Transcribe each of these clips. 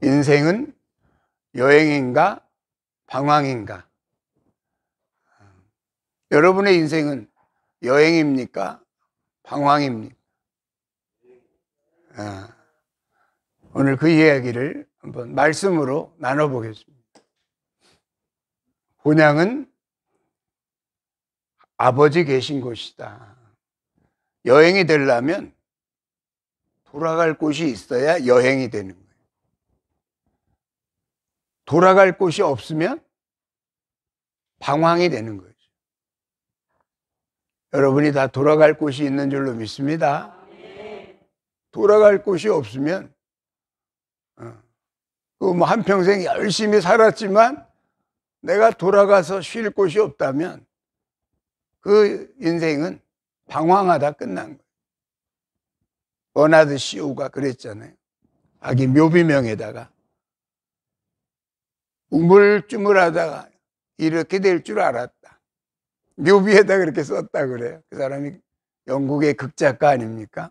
인생은 여행인가 방황인가? 여러분의 인생은 여행입니까? 방황입니까? 오늘 그 이야기를 한번 말씀으로 나눠보겠습니다. 본향은 아버지 계신 곳이다. 여행이 되려면 돌아갈 곳이 있어야 여행이 되는 거예요. 돌아갈 곳이 없으면 방황이 되는 거죠. 여러분이 다 돌아갈 곳이 있는 줄로 믿습니다. 돌아갈 곳이 없으면 한평생 열심히 살았지만 내가 돌아가서 쉴 곳이 없다면 그 인생은 방황하다 끝난 거예요. 버나드 시우가 그랬잖아요. 자기 묘비명에다가 우물쭈물하다가 이렇게 될 줄 알았다. 묘비에다 그렇게 썼다 그래요. 그 사람이 영국의 극작가 아닙니까?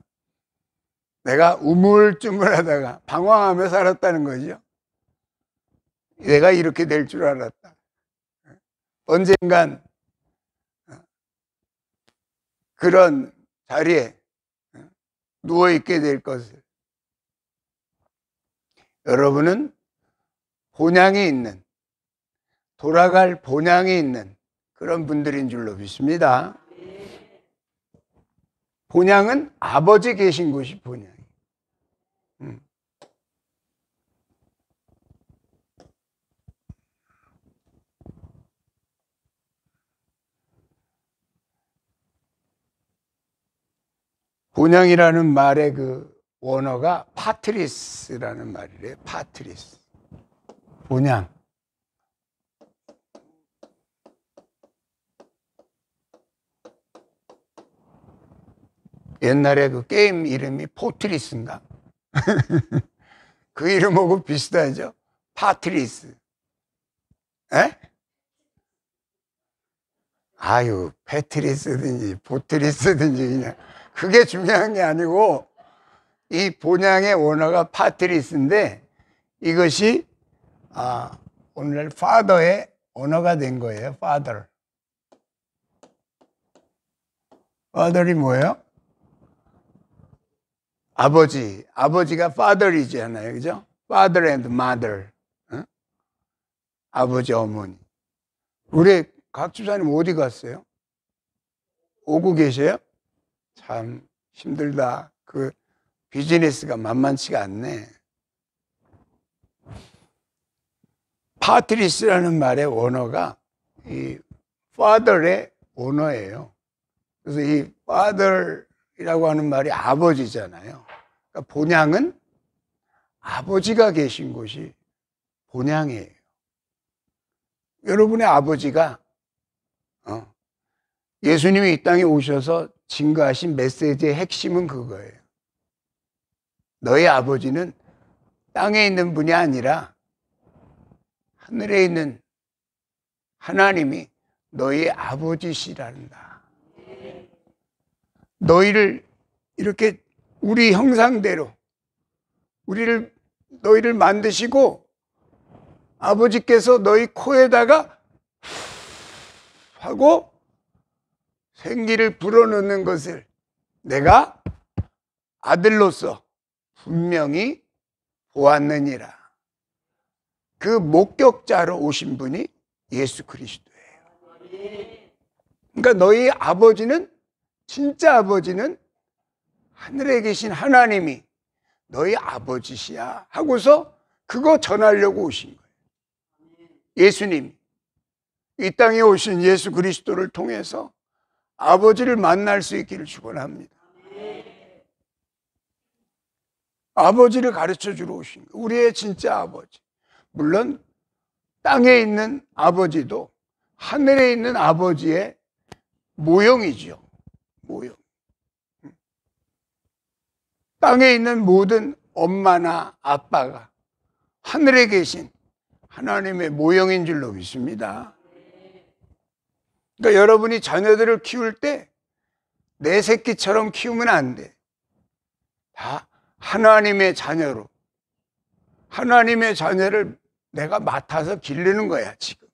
내가 우물쭈물하다가 방황하며 살았다는 거죠. 내가 이렇게 될 줄 알았다. 언젠간 그런 자리에 누워있게 될 것을. 여러분은 본향이 있는, 돌아갈 본향이 있는 그런 분들인 줄로 믿습니다. 본향은 아버지 계신 곳이 본향이에요. 본향이라는 말의 그 원어가 파트리스라는 말이래요. 파트리스. 본향. 옛날에 그 게임 이름이 포트리스인가? 그 이름하고 비슷하죠? 파트리스. 에? 아유, 패트리스든지 포트리스든지 그냥 그게 중요한 게 아니고 이 본향의 원어가 파트리스인데 이것이 오늘 father의 언어가 된 거예요. father. father이 뭐예요? 아버지. 아버지가 father이잖아요. 그죠? father and mother. 아버지, 어머니. 우리 각 집사님 어디 갔어요? 오고 계세요? 참 힘들다. 그 비즈니스가 만만치가 않네. 파트리스라는 말의 원어가 이 father의 원어예요. 그래서 이 father이라고 하는 말이 아버지잖아요. 그러니까 본향은 아버지가 계신 곳이 본향이에요. 여러분의 아버지가 예수님이 이 땅에 오셔서 증거하신 메시지의 핵심은 그거예요. 너희 아버지는 땅에 있는 분이 아니라 하늘에 있는 하나님이 너희 아버지시란다. 너희를 이렇게 우리 형상대로 너희를 만드시고 아버지께서 너희 코에다가 하고 생기를 불어넣는 것을 내가 아들로서 분명히 보았느니라. 그 목격자로 오신 분이 예수 그리스도예요. 그러니까 너희 아버지는, 진짜 아버지는 하늘에 계신 하나님이 너희 아버지시야 하고서 그거 전하려고 오신 거예요. 예수님, 이 땅에 오신 예수 그리스도를 통해서 아버지를 만날 수 있기를 축원합니다. 아버지를 가르쳐 주러 오신 거예요. 우리의 진짜 아버지. 물론 땅에 있는 아버지도 하늘에 있는 아버지의 모형이죠. 모형. 땅에 있는 모든 엄마나 아빠가 하늘에 계신 하나님의 모형인 줄로 믿습니다. 그러니까 여러분이 자녀들을 키울 때 내 새끼처럼 키우면 안 돼. 다 하나님의 자녀로 하나님의 자녀를 내가 맡아서 기르는 거야, 지금.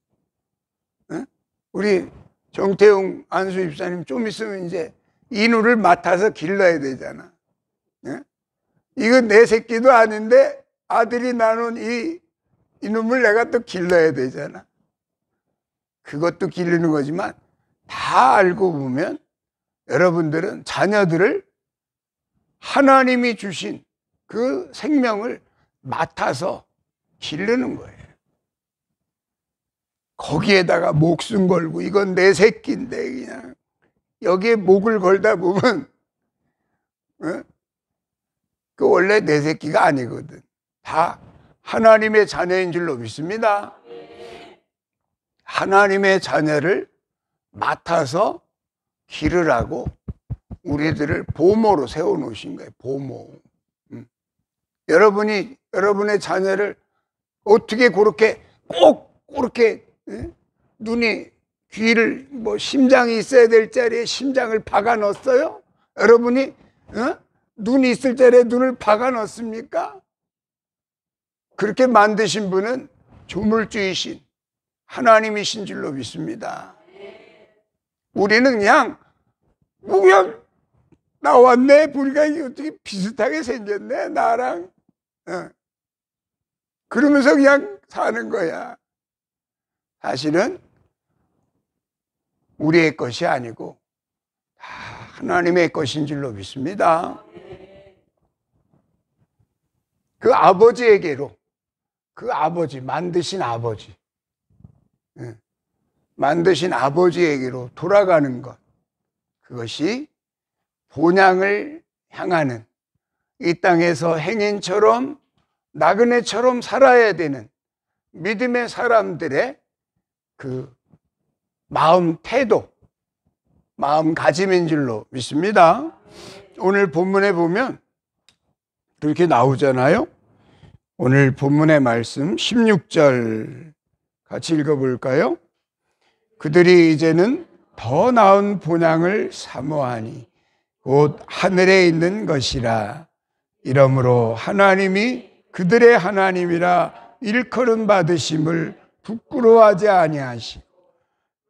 응? 우리 정태웅 안수 집사님 좀 있으면 이제 인우를 맡아서 길러야 되잖아. 응? 이건 내 새끼도 아닌데 아들이 나눈 이 이놈을 내가 또 길러야 되잖아. 그것도 기르는 거지만 다 알고 보면 여러분들은 자녀들을 하나님이 주신 그 생명을 맡아서 기르는 거예요. 거기에다가 목숨 걸고 이건 내 새끼인데 그냥 여기에 목을 걸다 보면 그 원래 내 새끼가 아니거든. 다 하나님의 자녀인 줄로 믿습니다. 하나님의 자녀를 맡아서 기르라고 우리들을 보모로 세워놓으신 거예요. 보모. 여러분의 자녀를 어떻게 그렇게 꼭 그렇게 눈이 귀를 심장이 있어야 될 자리에 심장을 박아 넣었어요? 여러분이 눈이 있을 자리에 눈을 박아 넣습니까? 그렇게 만드신 분은 조물주이신 하나님이신 줄로 믿습니다. 우리는 그냥 나왔네. 우리가 어떻게 비슷하게 생겼네, 나랑. 그러면서 그냥 사는 거야. 사실은 우리의 것이 아니고 다 하나님의 것인 줄로 믿습니다. 그 아버지에게로, 그 아버지, 만드신 아버지, 만드신 아버지에게로 돌아가는 것, 그것이 본향을 향하는 이 땅에서 행인처럼 나그네처럼 살아야 되는 믿음의 사람들의 그 마음 태도, 마음가짐인 줄로 믿습니다. 오늘 본문에 보면 그렇게 나오잖아요. 오늘 본문의 말씀 16절 같이 읽어볼까요? 그들이 이제는 더 나은 본향을 사모하니 곧 하늘에 있는 것이라. 이러므로 하나님이 그들의 하나님이라 일컬음 받으심을 부끄러워하지 아니하시고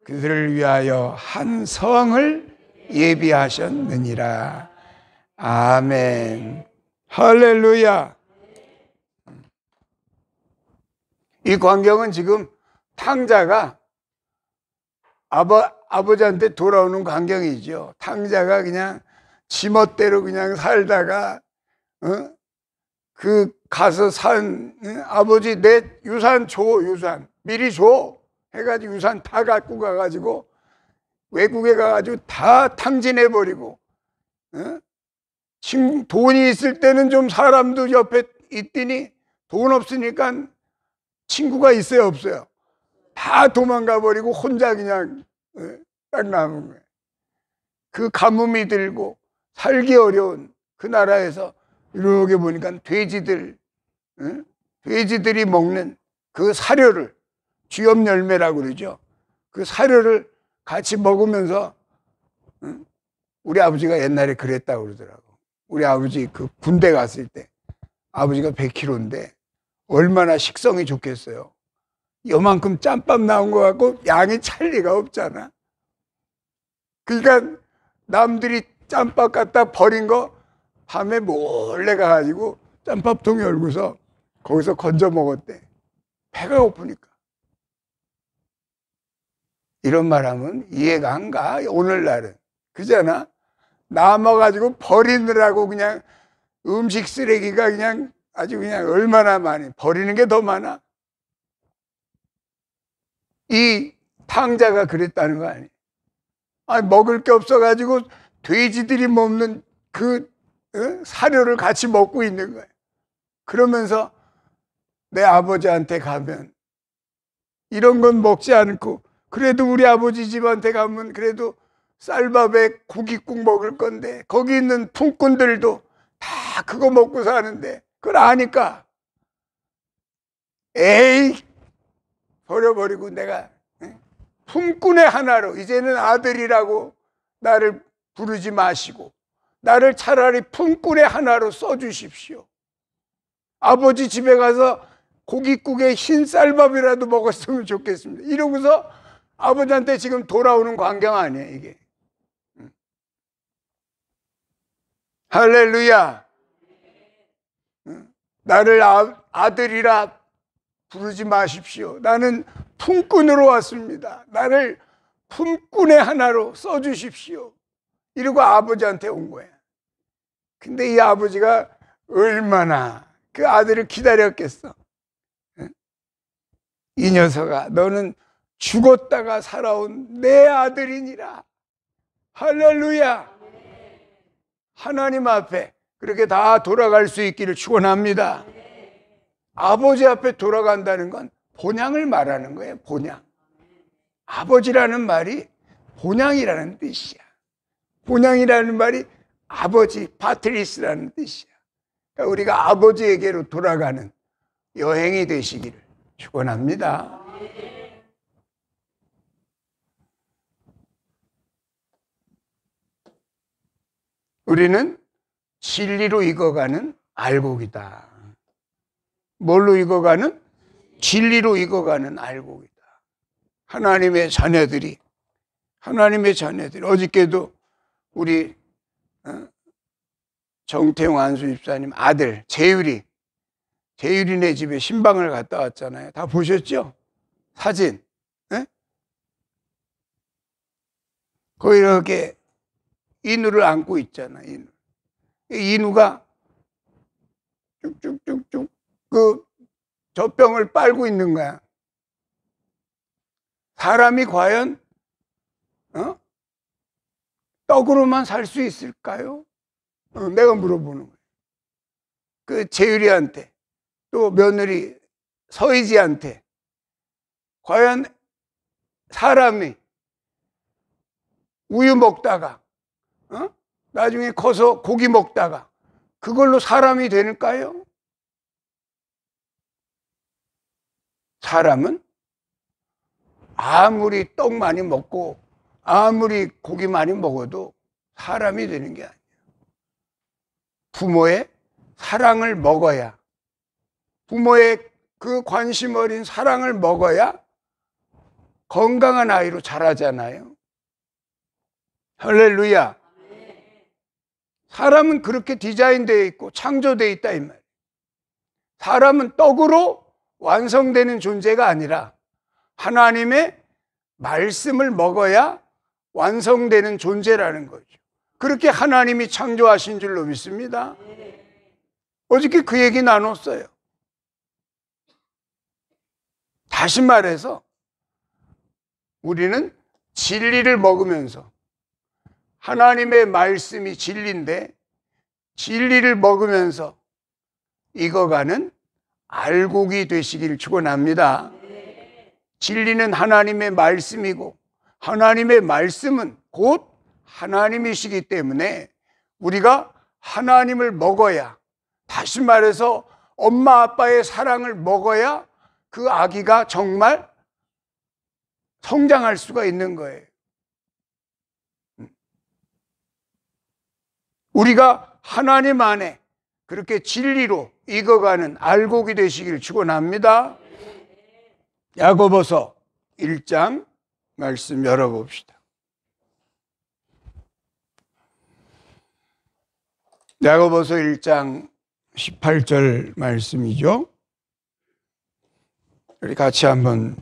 그들을 위하여 한 성을 예비하셨느니라. 아멘. 할렐루야. 이 광경은 지금 탕자가 아버지한테 돌아오는 광경이죠. 탕자가 그냥 지멋대로 그냥 살다가 그 가서 산 아버지 내 유산 줘, 유산 미리 줘 해가지고 유산 다 갖고 가가지고 외국에 가가지고 다 탕진해버리고, 돈이 있을 때는 좀 사람도 옆에 있더니 돈 없으니까 친구가 있어요, 없어요? 다 도망가 버리고 혼자 그냥 딱 남은 거예요. 그 가뭄이 들고 살기 어려운 그 나라에서 이렇게 보니까 돼지들이 먹는 그 사료를, 쥐염 열매라고 그러죠. 그 사료를 같이 먹으면서, 우리 아버지가 옛날에 그랬다고 그러더라고. 우리 아버지 그 군대 갔을 때 아버지가 100kg인데 얼마나 식성이 좋겠어요. 요만큼 짬밥 나온 거 갖고 양이 찰 리가 없잖아. 그러니까 남들이 짬밥 갖다 버린 거 밤에 몰래 가가지고 짬밥통 열고서 거기서 건져 먹었대. 배가 고프니까. 이런 말 하면 이해가 안 가, 오늘날은. 그잖아? 남아가지고 버리느라고 그냥 음식 쓰레기가 그냥 아주 그냥 얼마나 많이, 버리는 게 더 많아. 이 탕자가 그랬다는 거 아니에요? 아니, 먹을 게 없어가지고 돼지들이 먹는 그 사료를 같이 먹고 있는 거예요. 그러면서 내 아버지한테 가면 이런 건 먹지 않고, 그래도 우리 아버지 집한테 가면 그래도 쌀밥에 고깃국 먹을 건데 거기 있는 품꾼들도 다 그거 먹고 사는데 그걸 아니까 에이 버려버리고 내가 품꾼의 하나로, 이제는 아들이라고 나를 부르지 마시고 나를 차라리 품꾼의 하나로 써주십시오. 아버지 집에 가서 고깃국에 흰 쌀밥이라도 먹었으면 좋겠습니다. 이러고서 아버지한테 지금 돌아오는 광경 아니에요, 이게. 할렐루야. 나를 아들이라 부르지 마십시오. 나는 품꾼으로 왔습니다. 나를 품꾼의 하나로 써주십시오. 이러고 아버지한테 온 거야. 근데 이 아버지가 얼마나 그 아들을 기다렸겠어. 이 녀석아, 너는 죽었다가 살아온 내 아들이니라. 할렐루야. 하나님 앞에 그렇게 다 돌아갈 수 있기를 축원합니다. 아버지 앞에 돌아간다는 건 본향을 말하는 거예요. 본향. 아버지라는 말이 본향이라는 뜻이야. 본향이라는 말이 아버지, 파트리스라는 뜻이야. 그러니까 우리가 아버지에게로 돌아가는 여행이 되시기를 축원합니다. 우리는 진리로 익어가는 알곡이다. 뭘로 익어가는? 진리로 익어가는 알곡이다. 하나님의 자녀들이 어저께도 우리 정태용 안수 집사님 아들 재율이네 집에 신방을 갔다 왔잖아요. 다 보셨죠? 사진. 네? 거기 이렇게 인우를 안고 있잖아요. 인우가 쭉쭉쭉쭉 그 젖병을 빨고 있는 거야. 사람이 과연 떡으로만 살 수 있을까요? 내가 물어보는 거예요. 그 재율이한테 또 며느리 서희지한테 과연 사람이 우유 먹다가 나중에 커서 고기 먹다가 그걸로 사람이 될까요? 사람은 아무리 떡 많이 먹고 아무리 고기 많이 먹어도 사람이 되는 게 아니에요. 부모의 사랑을 먹어야, 부모의 그 관심 어린 사랑을 먹어야 건강한 아이로 자라잖아요. 할렐루야. 사람은 그렇게 디자인되어 있고 창조되어 있다 이 말이에요. 사람은 떡으로 완성되는 존재가 아니라 하나님의 말씀을 먹어야 완성되는 존재라는 거죠. 그렇게 하나님이 창조하신 줄로 믿습니다. 어저께 그 얘기 나눴어요. 다시 말해서 우리는 진리를 먹으면서, 하나님의 말씀이 진리인데 진리를 먹으면서 익어가는 알곡이 되시기를 축원합니다. 진리는 하나님의 말씀이고 하나님의 말씀은 곧 하나님이시기 때문에 우리가 하나님을 먹어야, 다시 말해서 엄마 아빠의 사랑을 먹어야 그 아기가 정말 성장할 수가 있는 거예요. 우리가 하나님 안에 그렇게 진리로 익어가는 알곡이 되시길 축원합니다. 야고보서 1장 말씀 열어봅시다. 야고보서 1장 18절 말씀이죠. 우리 같이 한번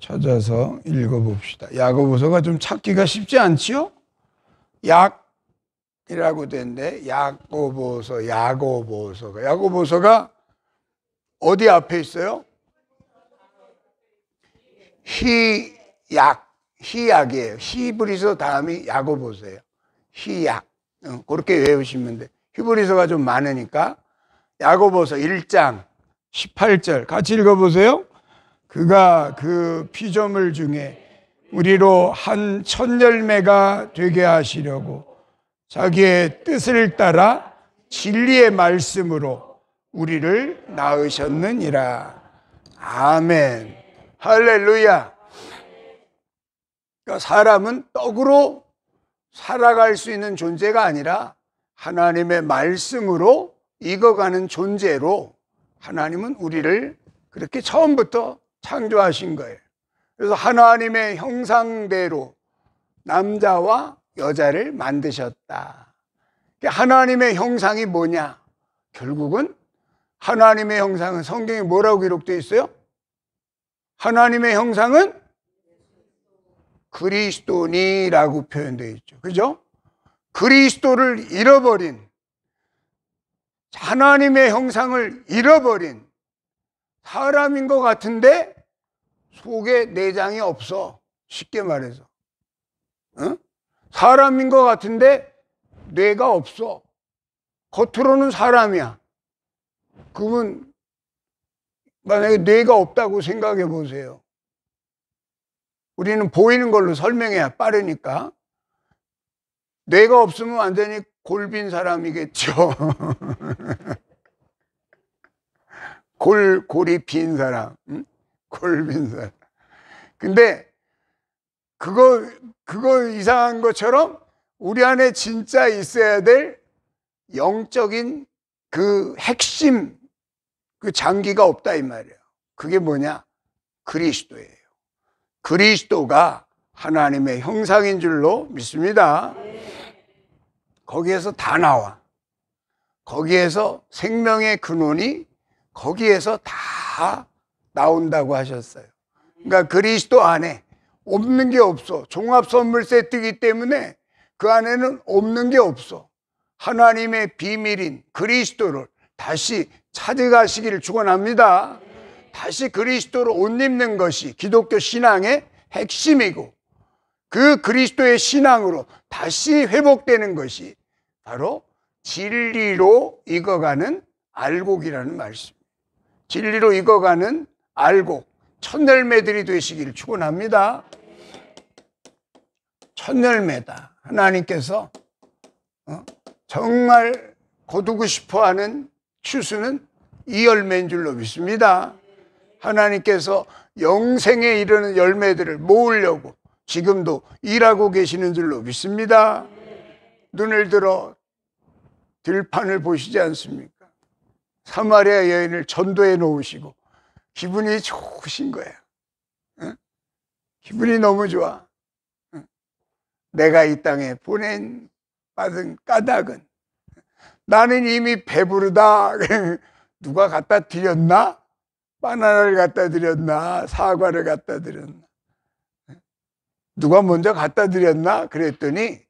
찾아서 읽어봅시다. 야고보서가 좀 찾기가 쉽지 않지요? 약이라고 되는데 야고보서가 어디 앞에 있어요? 희약이에요. 히브리서 다음이 야고보서예요. 희약. 그렇게 외우시면 돼요. 히브리서가 좀 많으니까. 야고보서 1장 18절 같이 읽어보세요. 그가 그 피조물 중에 우리로 한 첫 열매가 되게 하시려고 자기의 뜻을 따라 진리의 말씀으로 우리를 낳으셨느니라. 아멘. 할렐루야. 그러니까 사람은 떡으로 살아갈 수 있는 존재가 아니라 하나님의 말씀으로 익어가는 존재로 하나님은 우리를 그렇게 처음부터 창조하신 거예요. 그래서 하나님의 형상대로 남자와 여자를 만드셨다. 하나님의 형상이 뭐냐? 결국은 하나님의 형상은 성경에 뭐라고 기록되어 있어요? 하나님의 형상은 그리스도니라고 표현되어 있죠. 그죠? 그리스도를 잃어버린, 하나님의 형상을 잃어버린 사람인 것 같은데 속에 내장이 없어. 쉽게 말해서. 사람인 것 같은데 뇌가 없어. 겉으로는 사람이야. 그러면 만약에 뇌가 없다고 생각해 보세요. 우리는 보이는 걸로 설명해야 빠르니까. 뇌가 없으면 완전히 골빈 사람이겠죠. 골이 빈 사람. 골빈 사람. 근데 그거 이상한 것처럼 우리 안에 진짜 있어야 될 영적인 그 핵심, 그 장기가 없다 이 말이에요. 그게 뭐냐? 그리스도예요. 그리스도가 하나님의 형상인 줄로 믿습니다. 거기에서 다 나와. 거기에서 생명의 근원이 거기에서 다 나온다고 하셨어요. 그러니까 그리스도 안에 없는 게 없어. 종합 선물 세트이기 때문에 그 안에는 없는 게 없어. 하나님의 비밀인 그리스도를 다시 찾아가시기를 축원합니다. 다시 그리스도를 옷 입는 것이 기독교 신앙의 핵심이고, 그 그리스도의 신앙으로 다시 회복되는 것이 바로 진리로 익어가는 알곡이라는 말씀입니다. 진리로 익어가는 알곡, 첫열매들이 되시기를 축원합니다. 첫열매다. 하나님께서 정말 거두고 싶어하는 추수는 이 열매인 줄로 믿습니다. 하나님께서 영생에 이르는 열매들을 모으려고 지금도 일하고 계시는 줄로 믿습니다. 눈을 들어 들판을 보시지 않습니까? 사마리아 여인을 전도해 놓으시고 기분이 좋으신 거예요. 기분이 너무 좋아. 내가 이 땅에 받은 까닭은 나는 이미 배부르다. 누가 갖다 드렸나? 바나나를 갖다 드렸나? 사과를 갖다 드렸나? 누가 먼저 갖다 드렸나? 그랬더니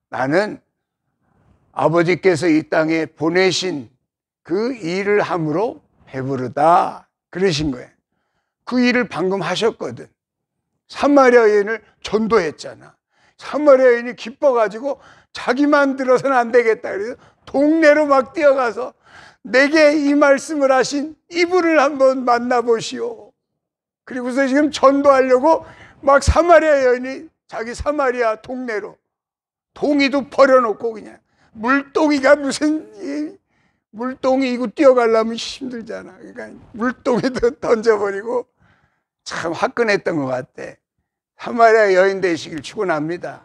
나는 아버지께서 이 땅에 보내신 그 일을 함으로 배부르다. 그러신 거예요. 그 일을 방금 하셨거든. 사마리아 여인을 전도했잖아. 사마리아 여인이 기뻐가지고 자기만 들어서는 안 되겠다. 그래서 동네로 막 뛰어가서 내게 이 말씀을 하신 이분을 한번 만나보시오. 그리고서 지금 전도하려고 막 사마리아 여인이 자기 사마리아 동네로, 동이도 버려놓고 그냥, 물동이가 무슨, 물동이 이거 뛰어가려면 힘들잖아. 그러니까 물동이도 던져버리고 참 화끈했던 것 같아. 사마리아 여인 되시길 축원합니다.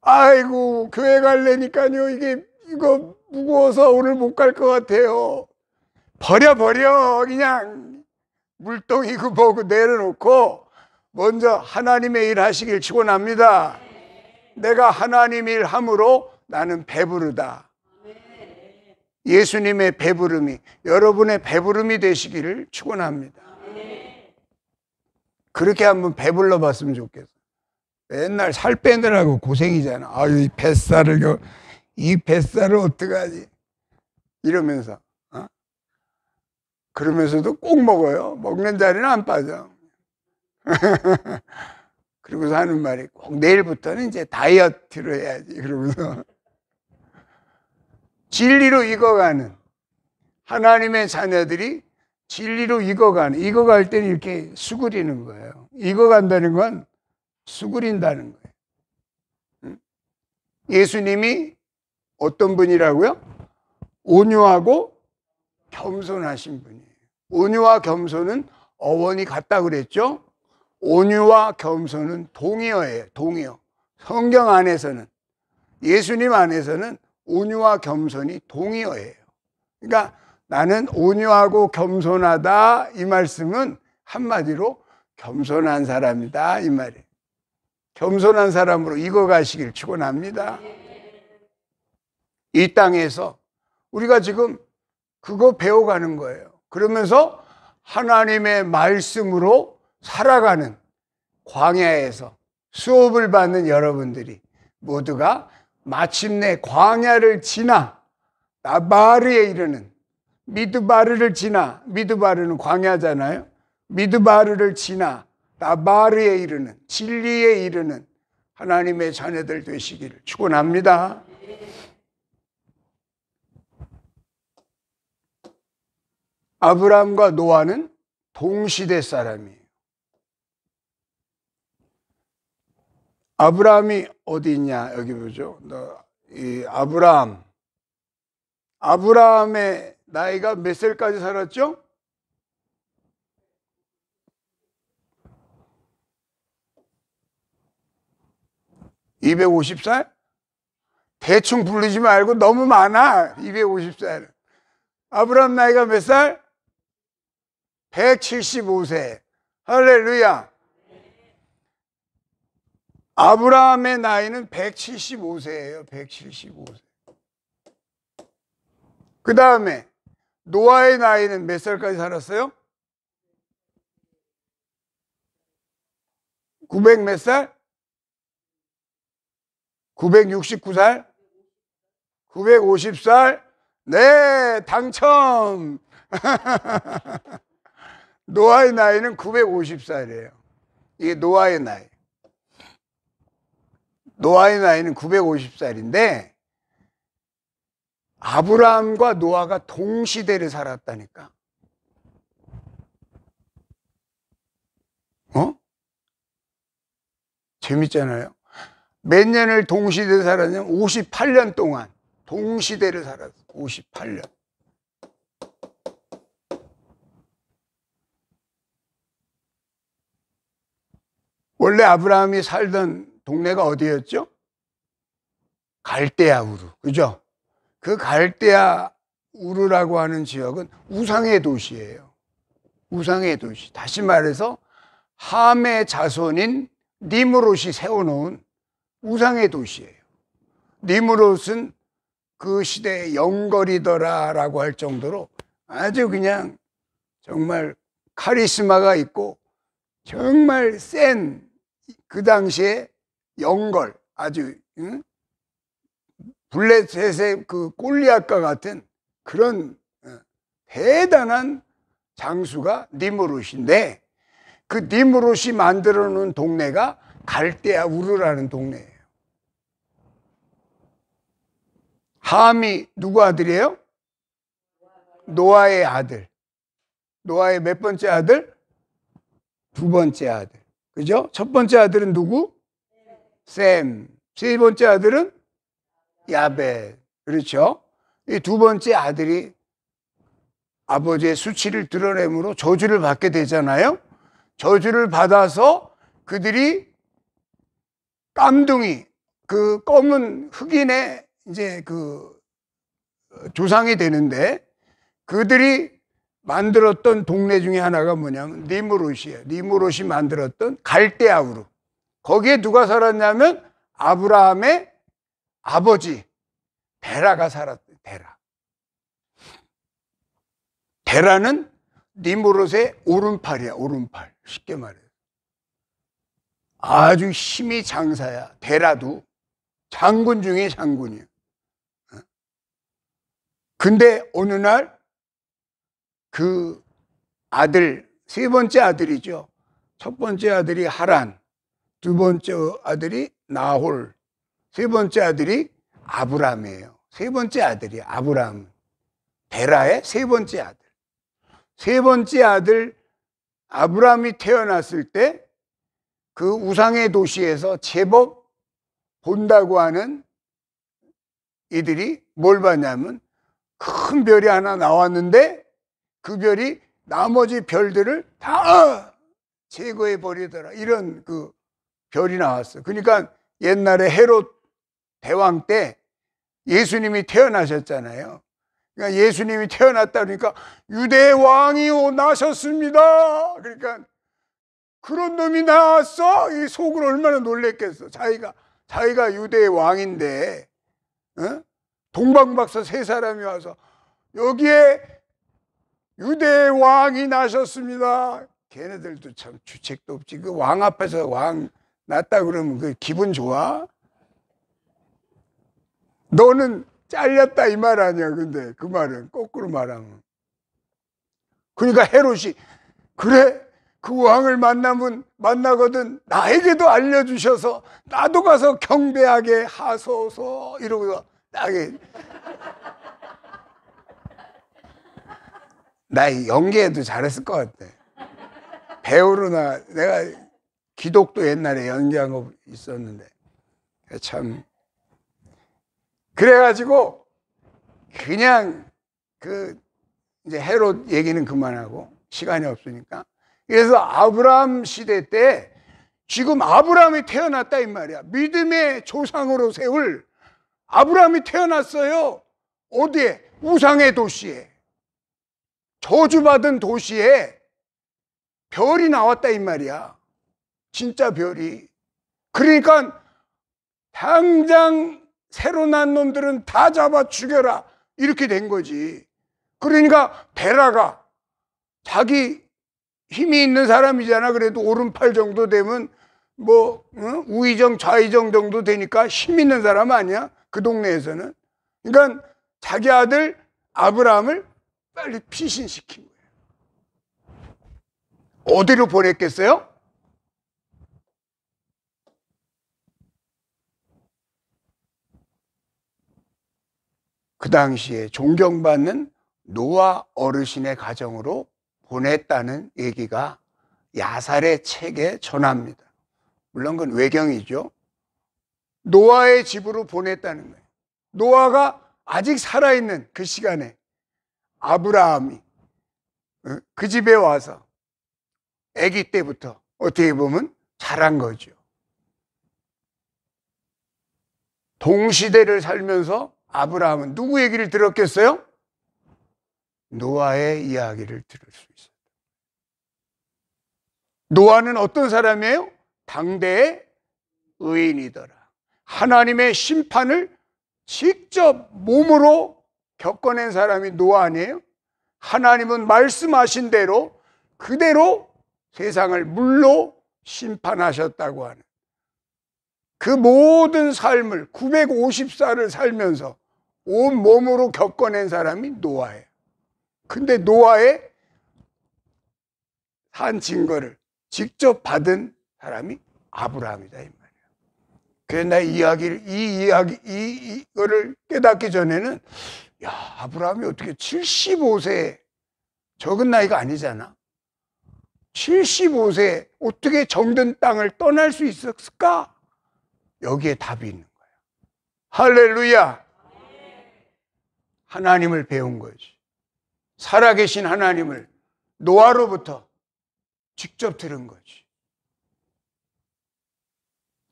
아이고, 교회 갈래니까요, 이거 무거워서 오늘 못 갈 것 같아요. 버려 그냥 물동이고 뭐고 내려놓고 먼저 하나님의 일 하시길 축원합니다. 내가 하나님 일 함으로 나는 배부르다. 예수님의 배부름이 여러분의 배부름이 되시기를 축원합니다. 그렇게 한번 배불러 봤으면 좋겠어. 맨날 살 빼느라고 고생이잖아. 아유, 이 뱃살을 어떡하지? 이러면서, 그러면서도 꼭 먹어요. 먹는 자리는 안 빠져. 그러고서 하는 말이 꼭 내일부터는 이제 다이어트를 해야지. 그러고서 진리로 익어가는 하나님의 자녀들이 진리로 익어갈 때는 이렇게 수그리는 거예요. 익어간다는 건 수그린다는 거예요. 예수님이 어떤 분이라고요? 온유하고 겸손하신 분이에요. 온유와 겸손은 어원이 같다 그랬죠? 온유와 겸손은 동의어예요. 동의어. 성경 안에서는, 예수님 안에서는 온유와 겸손이 동의어예요. 그러니까 나는 온유하고 겸손하다. 이 말씀은 한마디로 겸손한 사람이다 이 말이에요. 겸손한 사람으로 익어가시길 축원합니다. 이 땅에서 우리가 지금 그거 배워가는 거예요. 그러면서 하나님의 말씀으로 살아가는 광야에서 수업을 받는 여러분들이 모두가 마침내 광야를 지나 나바르에 이르는, 미드바르를 지나, 미드바르는 광야잖아요. 미드바르를 지나 나바르에 이르는, 진리에 이르는 하나님의 자녀들 되시기를 축원합니다. 아브라함과 노아는 동시대 사람이에요. 아브라함이 어디 있냐? 여기 보죠. 이 아브라함의 나이가 몇 살까지 살았죠? (250살) 대충 부르지 말고 너무 많아. 250살. 아브라함 나이가 몇 살? 175세. 할렐루야. 아브라함의 나이는 175세예요. 175세. 그 다음에 노아의 나이는 몇 살까지 살았어요? 900 몇 살? 969살? 950살? 네, 당첨! 노아의 나이는 950살이에요. 이게 노아의 나이. 노아의 나이는 950살인데 아브라함과 노아가 동시대를 살았다니까. 재밌잖아요. 몇 년을 동시대를 살았냐면 58년 동안 동시대를 살았어. 58년. 원래 아브라함이 살던 동네가 어디였죠? 갈대아 우르. 그죠? 그 갈대아 우르라고 하는 지역은 우상의 도시예요. 우상의 도시. 다시 말해서 함의 자손인 니므롯이 세워놓은 우상의 도시예요. 니므롯은 그 시대의 영걸이더라라고 할 정도로 아주 그냥 정말 카리스마가 있고 정말 센 그 당시에 영걸, 아주 블레셋의 그 골리앗과 같은 그런 대단한 장수가 니므롯인데, 그 니므롯이 만들어 놓은 동네가 갈대아 우르라는 동네예요. 함이 누구 아들이에요? 노아의 아들. 노아의 몇 번째 아들? 두 번째 아들. 그죠? 첫 번째 아들은 누구? 셈. 세 번째 아들은 야벳. 그렇죠? 이 두 번째 아들이 아버지의 수치를 드러내므로 저주를 받게 되잖아요. 저주를 받아서 그들이 깜둥이, 그 검은 흑인의 이제 그 조상이 되는데, 그들이 만들었던 동네 중에 하나가 뭐냐면 니므롯이에요. 니므롯이 만들었던 갈대아 우르. 거기에 누가 살았냐면 아브라함의 아버지 데라가 살았대요. 데라는 니므롯의 오른팔이야. 오른팔. 쉽게 말해요. 아주 힘이 장사야. 데라도 장군 중에 장군이야. 근데 어느 날 그 아들, 세 번째 아들이죠. 첫 번째 아들이 하란, 두 번째 아들이 나홀, 세 번째 아들이 아브람이에요. 세 번째 아들이 아브람. 데라의 세 번째 아들. 세 번째 아들 아브람이 태어났을 때 그 우상의 도시에서 제법 본다고 하는 이들이 뭘 봤냐면 큰 별이 하나 나왔는데 그 별이 나머지 별들을 다 제거해 버리더라. 이런 그 별이 나왔어. 그러니까 옛날에 헤롯 대왕 때 예수님이 태어나셨잖아요. 그러니까 예수님이 태어났다 그러니까 유대 왕이요 나셨습니다. 그러니까 그런 놈이 나왔어? 이 속으로 얼마나 놀랬겠어. 자기가 유대의 왕인데, 어? 동방박사 세 사람이 와서 여기에 유대의 왕이 나셨습니다. 걔네들도 참 주책도 없지. 그 왕 앞에서 왕 났다 그러면 그 기분 좋아? 너는 잘렸다 이 말 아니야. 근데 그 말은 거꾸로 말하면. 그러니까 헤롯이 그래 그 왕을 만나거든 나에게도 알려주셔서 나도 가서 경배하게 하소서 이러고서 나게 나 연기해도 잘했을 것 같아. 배우로나 내가 기독도 옛날에 연기한 거 있었는데 참 그래가지고 그냥 이제 헤롯 얘기는 그만하고 시간이 없으니까 그래서 아브라함 시대 때 지금 아브라함이 태어났다 이 말이야. 믿음의 조상으로 세울 아브라함이 태어났어요. 어디에? 우상의 도시에, 저주받은 도시에 별이 나왔다 이 말이야. 진짜 별이. 그러니까 당장 새로 난 놈들은 다 잡아 죽여라 이렇게 된 거지. 그러니까 베라가 자기 힘이 있는 사람이잖아. 그래도 오른팔 정도 되면 뭐 우의정 좌의정 정도 되니까 힘 있는 사람 아니야? 그 동네에서는. 그러니까 자기 아들 아브라함을 빨리 피신시킨 거예요. 어디로 보냈겠어요? 그 당시에 존경받는 노아 어르신의 가정으로 보냈다는 얘기가 야살의 책에 전합니다. 물론 그건 외경이죠. 노아의 집으로 보냈다는 거예요. 노아가 아직 살아있는 그 시간에 아브라함이 그 집에 와서 아기 때부터 어떻게 보면 자란 거죠. 동시대를 살면서 아브라함은 누구 얘기를 들었겠어요? 노아의 이야기를 들을 수 있어요. 노아는 어떤 사람이에요? 당대의 의인이더라. 하나님의 심판을 직접 몸으로 겪어낸 사람이 노아 아니에요? 하나님은 말씀하신 대로 그대로 세상을 물로 심판하셨다고 하는 그 모든 삶을 950살을 살면서 온 몸으로 겪어낸 사람이 노아예요. 근데 노아의 산 증거를 직접 받은 사람이 아브라함이다 이 말이에요. 그래서 나 이거를 깨닫기 전에는 야, 아브라함이 어떻게 75세 적은 나이가 아니잖아. 75세 어떻게 정든 땅을 떠날 수 있었을까? 여기에 답이 있는 거예요. 할렐루야. 하나님을 배운 거지. 살아계신 하나님을 노아로부터 직접 들은 거지.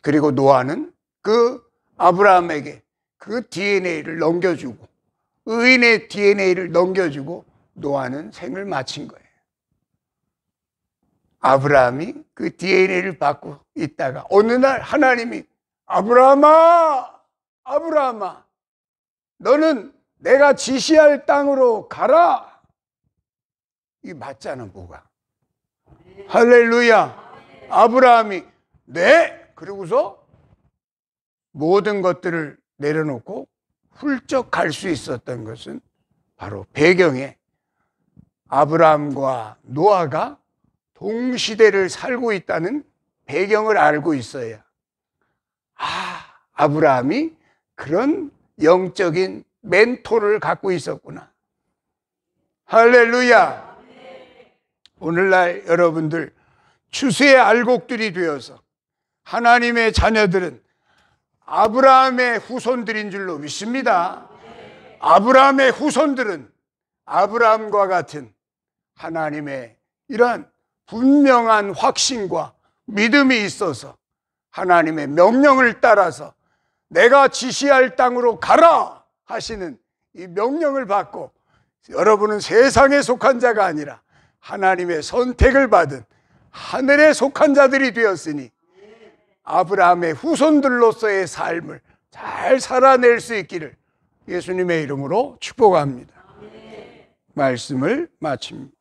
그리고 노아는 그 아브라함에게 그 DNA를 넘겨주고 의인의 DNA를 넘겨주고 노아는 생을 마친 거예요. 아브라함이 그 DNA를 받고 있다가 어느 날 하나님이 아브라함아, 아브라함아, 너는 내가 지시할 땅으로 가라. 이게 맞잖아, 뭐가. 할렐루야. 아브라함이 네. 그러고서 모든 것들을 내려놓고 훌쩍 갈 수 있었던 것은 바로 배경에 아브라함과 노아가 동시대를 살고 있다는 배경을 알고 있어야 아브라함이 그런 영적인 멘토를 갖고 있었구나. 할렐루야. 오늘날 여러분들 추수의 알곡들이 되어서 하나님의 자녀들은 아브라함의 후손들인 줄로 믿습니다. 아브라함의 후손들은 아브라함과 같은 하나님의 이러한 분명한 확신과 믿음이 있어서 하나님의 명령을 따라서 내가 지시할 땅으로 가라 하시는 이 명령을 받고 여러분은 세상에 속한 자가 아니라 하나님의 선택을 받은 하늘에 속한 자들이 되었으니 아브라함의 후손들로서의 삶을 잘 살아낼 수 있기를 예수님의 이름으로 축복합니다. 말씀을 마칩니다.